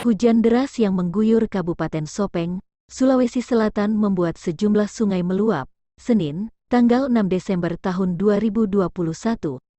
Hujan deras yang mengguyur Kabupaten Sopeng, Sulawesi Selatan membuat sejumlah sungai meluap. Senin, tanggal 6 Desember tahun 2021.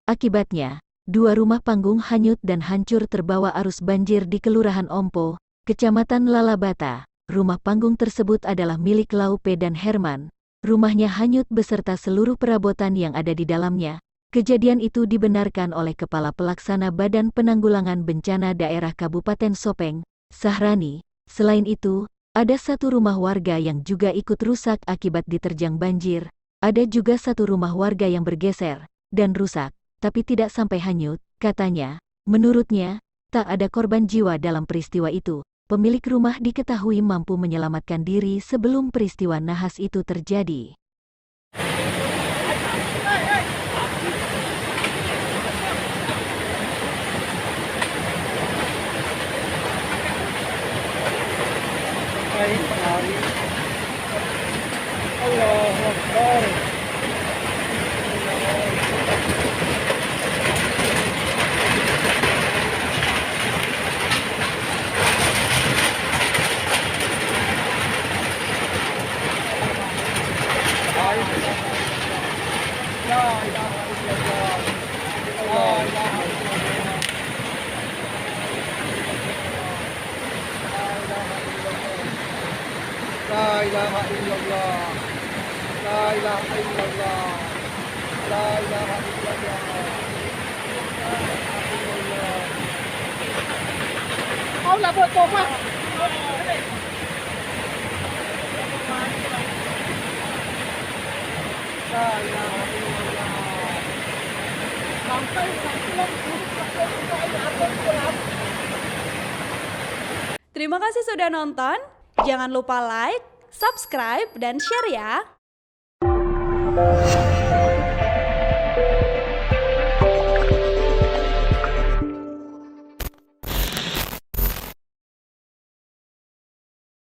Akibatnya, 2 rumah panggung hanyut dan hancur terbawa arus banjir di Kelurahan Ompo, Kecamatan Lalabata. Rumah panggung tersebut adalah milik Laupe dan Herman. Rumahnya hanyut beserta seluruh perabotan yang ada di dalamnya. Kejadian itu dibenarkan oleh Kepala Pelaksana Badan Penanggulangan Bencana Daerah Kabupaten Sopeng, Sahrani. Selain itu, ada 1 rumah warga yang juga ikut rusak akibat diterjang banjir. Ada juga 1 rumah warga yang bergeser dan rusak, tapi tidak sampai hanyut, katanya. Menurutnya, tak ada korban jiwa dalam peristiwa itu. Pemilik rumah diketahui mampu menyelamatkan diri sebelum peristiwa nahas itu terjadi. Allahu Akbar. La ilaha illallah. La ilaha illallah. La ilaha illallah. Ông là vợ chồng à? La ilaha illallah. Terima kasih sudah nonton. Jangan lupa like, subscribe, dan share ya.